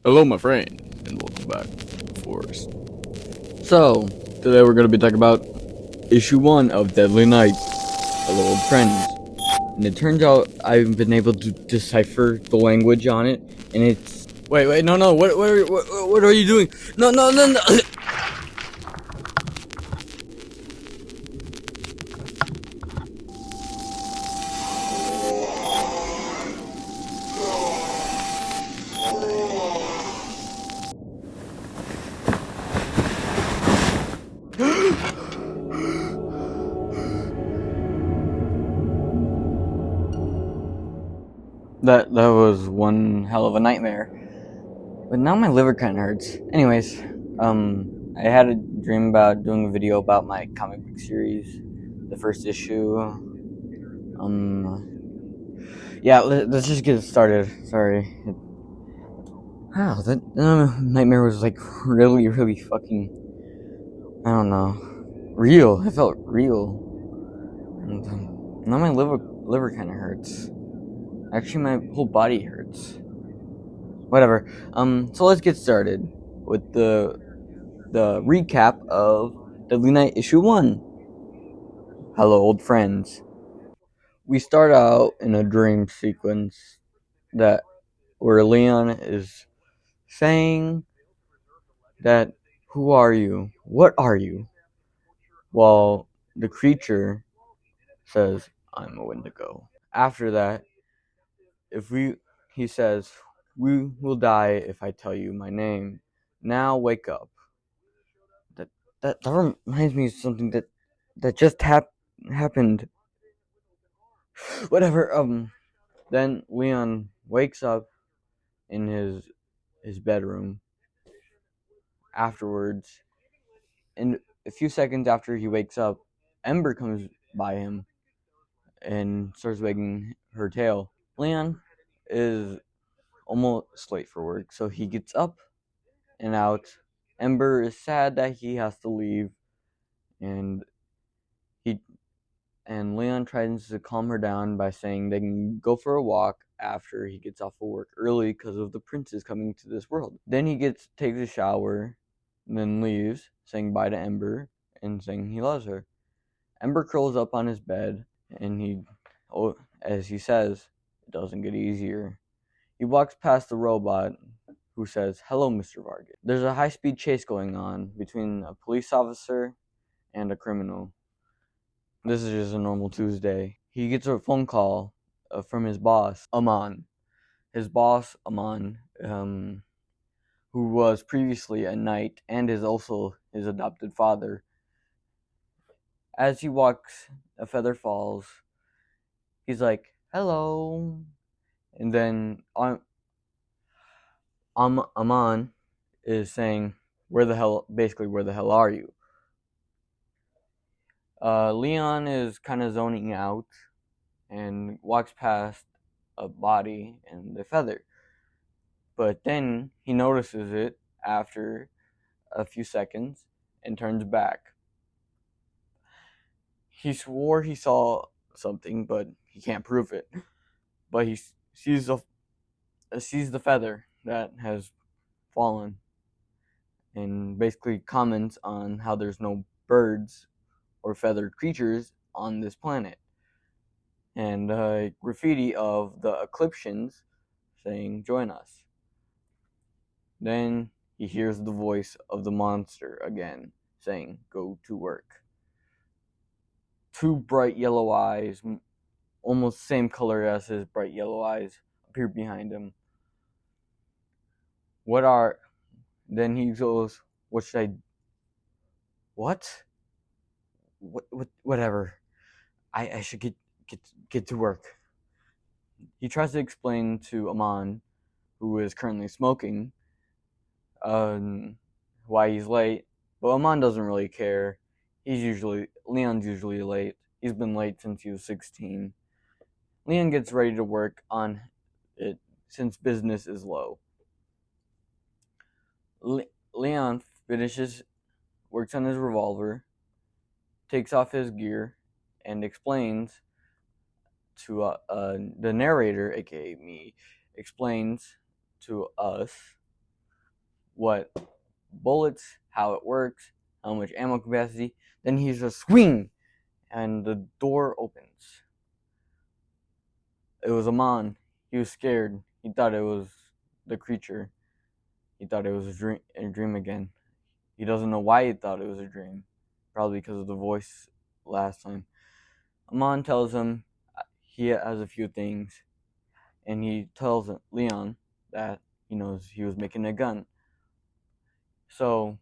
Hello, my friend, and welcome back to Forest. So, today we're going to be talking about issue 1 of Deadly Night, Hello, Old Friends. And it turns out I've been able to decipher the language on it, and it's... Wait, no, what are you doing? No. That was one hell of a nightmare. But now my liver kind of hurts. Anyways, I had a dream about doing a video about my comic book series, the first issue. Yeah, let's just get started. Sorry. Wow, that nightmare was like really fucking, I don't know, real. It felt real. And now my liver kind of hurts. Actually, my whole body hurts. Whatever. So let's get started with the recap of Deadly Night issue 1. Hello, old friends. We start out in a dream sequence that where Leon is saying that, "Who are you? What are you?" While the creature says, "I'm a Wendigo." After that, he says, "We will die if I tell you my name. Now wake up." That reminds me of something that just happened. Whatever. Then Leon wakes up in his bedroom afterwards, and a few seconds after he wakes up, Ember comes by him and starts wagging her tail. Leon is almost late for work, so he gets up and out. Ember is sad that he has to leave, and he and Leon tries to calm her down by saying they can go for a walk after he gets off of work early because of the princes coming to this world. Then he takes a shower, and then leaves, saying bye to Ember and saying he loves her. Ember curls up on his bed, and as he says, it doesn't get easier. He walks past the robot, who says, "Hello, Mr. Vargas." There's a high-speed chase going on between a police officer and a criminal. This is just a normal Tuesday. He gets a phone call from his boss, Aman. His boss, Aman, who was previously a knight and is also his adopted father. As he walks, a feather falls. He's like, "Hello." And then Aman is saying, where the hell are you? Leon is kind of zoning out and walks past a body and the feather. But then he notices it after a few seconds and turns back. He swore he saw something, but he can't prove it. But he sees the feather that has fallen, and basically comments on how there's no birds or feathered creatures on this planet. And graffiti of the Ecliptians saying, "Join us." Then he hears the voice of the monster again saying, "Go to work." Two bright yellow eyes, almost same color as his bright yellow eyes, appear behind him. Then he goes, "What should I, what? Whatever. I should get to work." He tries to explain to Aman, who is currently smoking, why he's late, but Aman doesn't really care. Leon's usually late. He's been late since he was 16. Leon gets ready to work on it since business is low. Leon works on his revolver, takes off his gear, and explains to the narrator, aka me, explains to us what bullets, how it works, how much ammo capacity. Then he's just swing, and the door opens. It was Amon. He was scared. He thought it was the creature. He thought it was a dream again. He doesn't know why he thought it was a dream. Probably because of the voice last time. Amon tells him he has a few things, and he tells Leon that he knows he was making a gun. So,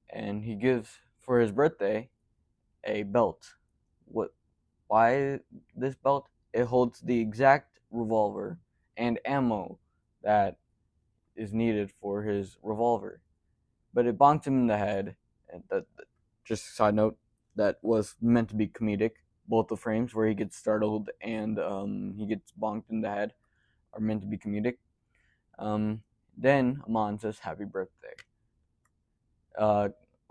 and he gives, for his birthday, a belt. Why this belt? It holds the exact revolver and ammo that is needed for his revolver. But it bonked him in the head. And just a side note, that was meant to be comedic. Both the frames where he gets startled and he gets bonked in the head are meant to be comedic. Then Amon says, "Happy birthday."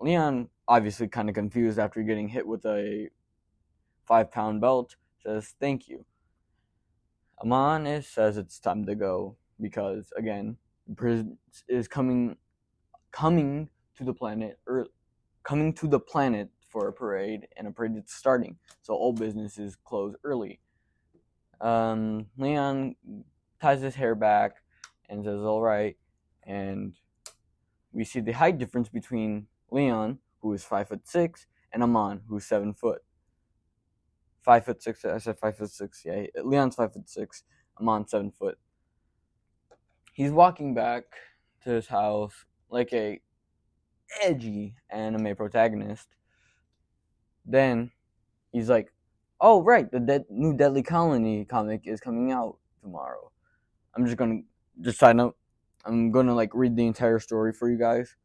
Leon, obviously kind of confused after getting hit with a 5-pound belt, says, "Thank you." Amon says it's time to go because, again, the prince is coming to the planet, or coming to the planet for a parade, and a parade is starting, so all businesses close early. Leon ties his hair back and says, "All right," and we see the height difference between Leon, who is 5'6", and Amon, who's 7 foot. 5'6". I said 5'6". Yeah, Leon's 5'6". Amon's 7 foot. He's walking back to his house like a edgy anime protagonist. Then he's like, "Oh right, the new Deadly Colony comic is coming out tomorrow." Just side note, I'm gonna like read the entire story for you guys,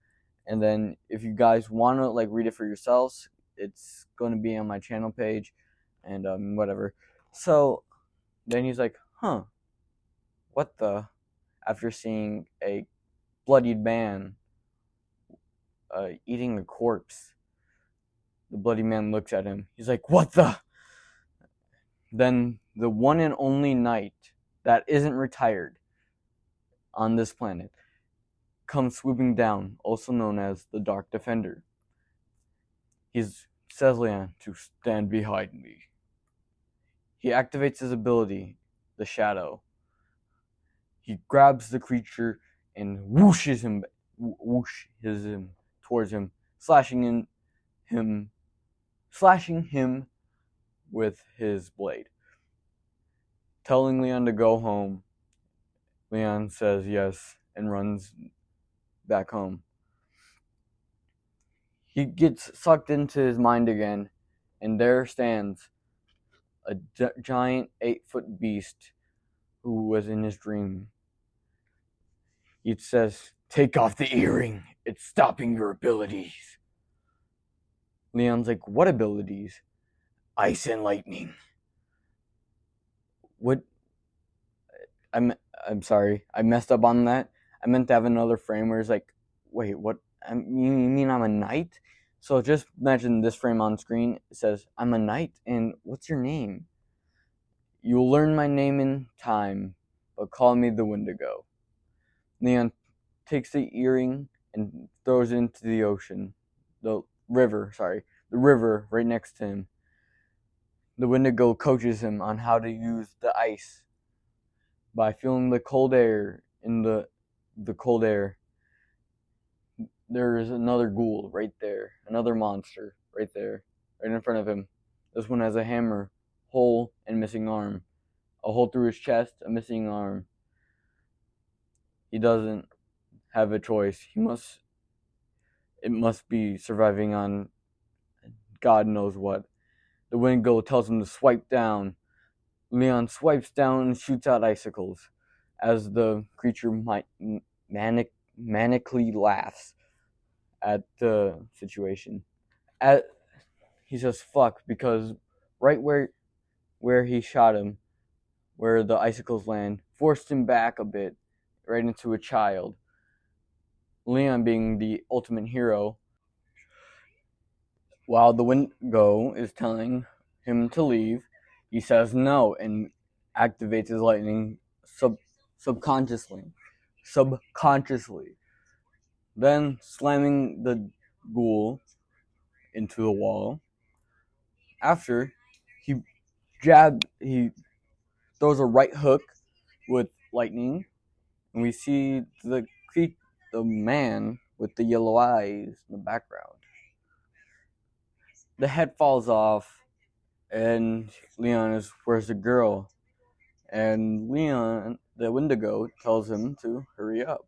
and then if you guys wanna like read it for yourselves, it's gonna be on my channel page, and whatever. So then he's like, "Huh, what the?" After seeing a bloodied man eating a corpse, the bloody man looks at him. He's like, "What the?" Then the one and only knight that isn't retired on this planet comes swooping down, also known as the Dark Defender. He says Leon to stand behind me. He activates his ability, the Shadow. He grabs the creature and whooshes him towards him, slashing him with his blade. Telling Leon to go home, Leon says yes and runs back home. He gets sucked into his mind again, and there stands a giant 8-foot beast who was in his dream. It says, "Take off the earring. It's stopping your abilities." Leon's like, "What abilities?" "Ice and lightning." What? I'm sorry. I messed up on that. I meant to have another frame where it's like, wait, what? You mean I'm a knight? So just imagine this frame on screen. It says, "I'm a knight, and what's your name?" "You'll learn my name in time, but call me the Wendigo." Leon takes the earring and throws it into the ocean. The river right next to him. The Wendigo coaches him on how to use the ice by feeling the cold air in the cold air. There is another ghoul right there, another monster right there, right in front of him. This one has a hammer, hole, and missing arm. A hole through his chest, a missing arm. He doesn't have a choice. It must be surviving on God knows what. The Wendigo tells him to swipe down. Leon swipes down and shoots out icicles as the creature manically laughs at the situation. He says fuck because right where he shot him, where the icicles land, forced him back a bit, right into a child. Leon being the ultimate hero, while the Wendigo is telling him to leave, he says no and activates his lightning subconsciously. then slamming the ghoul into the wall. After, he throws a right hook with lightning, and we see the man with the yellow eyes in the background. The head falls off, and Leon is, where's the girl? And Leon, the Wendigo, tells him to hurry up.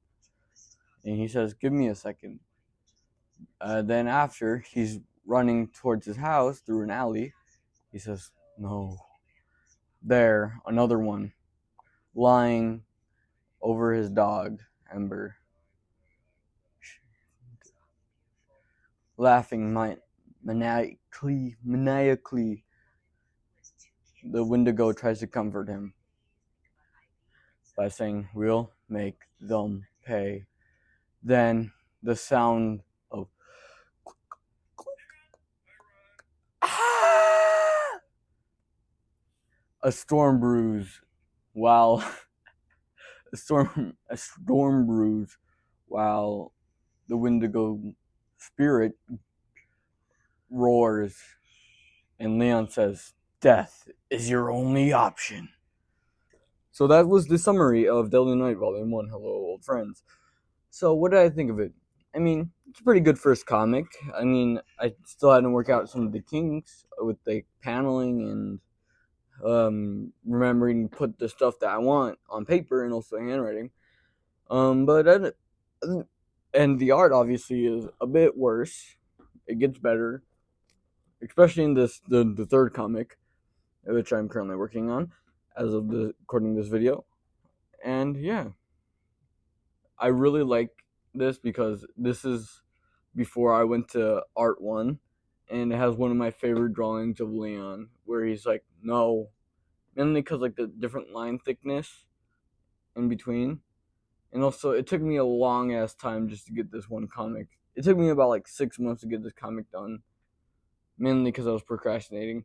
And he says, give me a second. Then after he's running towards his house through an alley, he says, no. There, another one, lying over his dog, Ember. Laughing maniacally. The Wendigo tries to comfort him by saying, we'll make them pay. Then the sound of a storm brews while a storm brews while the Wendigo spirit roars, and Leon says, death is your only option. So that was the summary of Deadly Night Volume 1. Hello, old friends. So what did I think of it? I mean, it's a pretty good first comic. I mean, I still had to work out some of the kinks with the paneling and remembering to put the stuff that I want on paper and also handwriting. And the art obviously is a bit worse. It gets better, especially in the third comic, which I'm currently working on as of recording this video. And yeah, I really like this because this is before I went to Art 1, and it has one of my favorite drawings of Leon, where he's like, no, mainly because like the different line thickness in between. And also, it took me a long ass time just to get this one comic. It took me about like 6 months to get this comic done, mainly because I was procrastinating.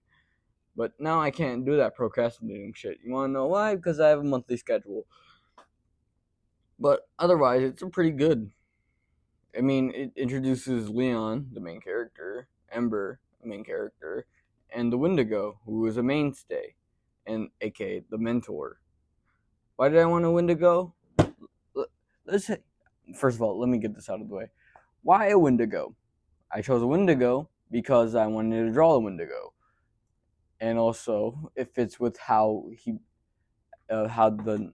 But now I can't do that procrastinating shit. You want to know why? Because I have a monthly schedule. But otherwise, it's pretty good. I mean, it introduces Leon, the main character, Ember, the main character, and the Wendigo, who is a mainstay, and aka the mentor. Why did I want a Wendigo? First of all, let me get this out of the way. Why a Wendigo? I chose a Wendigo because I wanted to draw a Wendigo, and also it fits with how the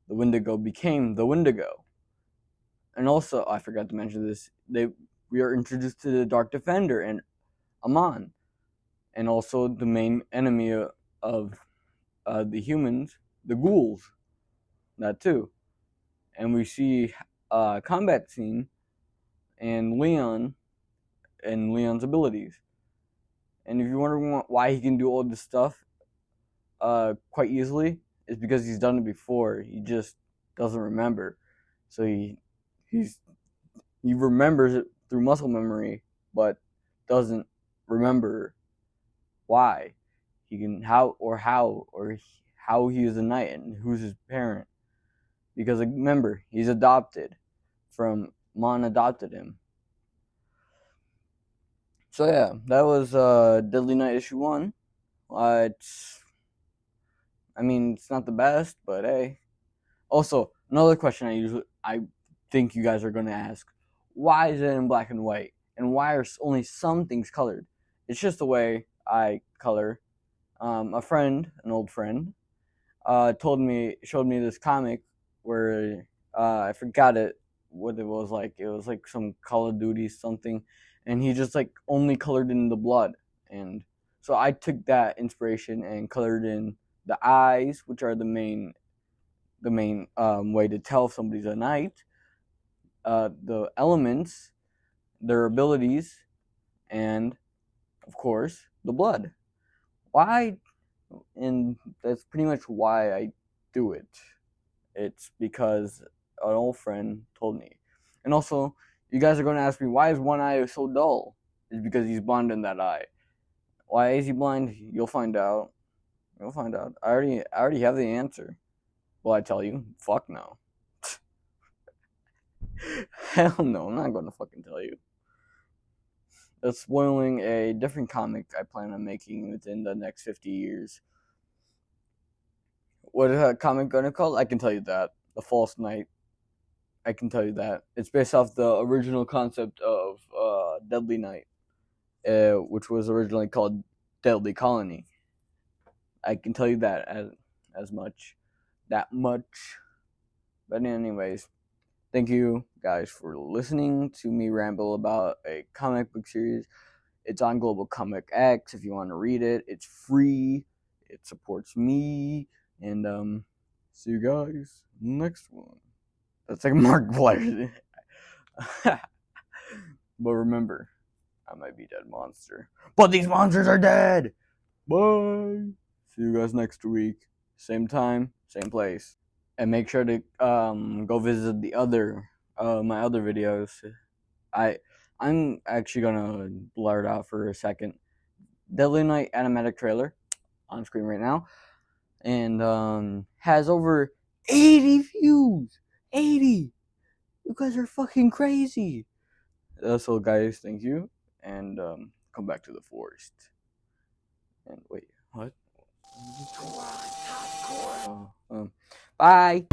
Wendigo became the Wendigo. And also, I forgot to mention this, we are introduced to the Dark Defender and Amon, and also the main enemy of the humans, the ghouls, that too. And we see a combat scene and Leon and Leon's abilities. And if you're wondering why he can do all this stuff quite easily, it's because he's done it before. He just doesn't remember. So he remembers it through muscle memory, but doesn't remember why he can how he is a knight and who's his parent. Because remember, he's adopted from Mon adopted him. So yeah, that was Deadly Night issue 1. It's not the best, but hey. Also, another question I think you guys are going to ask: why is it in black and white, and why are only some things colored? It's just the way I color. An old friend, showed me this comic where I forgot what it was like. It was like some Call of Duty something, and he just like only colored in the blood, and so I took that inspiration and colored in the eyes, which are the main way to tell if somebody's a knight, the elements, their abilities, and of course the blood. Why? And that's pretty much why I do it. It's because an old friend told me. And also, you guys are going to ask me, why is one eye so dull? It's because he's blind in that eye. Why is he blind? You'll find out. You'll find out. I already have the answer. Will I tell you? Fuck no. Hell no, I'm not gonna fucking tell you. That's spoiling a different comic I plan on making within the next 50 years. What is that comic gonna call? I can tell you that. The False Knight. I can tell you that. It's based off the original concept of Deadly Knight, which was originally called Deadly Colony. I can tell you that as much. That much. But anyways, thank you guys for listening to me ramble about a comic book series. It's on Global Comic X if you want to read it. It's free. It supports me. And see you guys next one. That's like Markiplier. But remember, I might be dead monster. But these monsters are dead! Bye! See you guys next week. Same time, same place. And make sure to go visit the other my other videos. I'm actually gonna blur it out for a second. Deadly Knight animatic trailer on screen right now, and has over 80 views. 80. You guys are fucking crazy. So guys, thank you, and come back to the forest. And wait, what? Bye.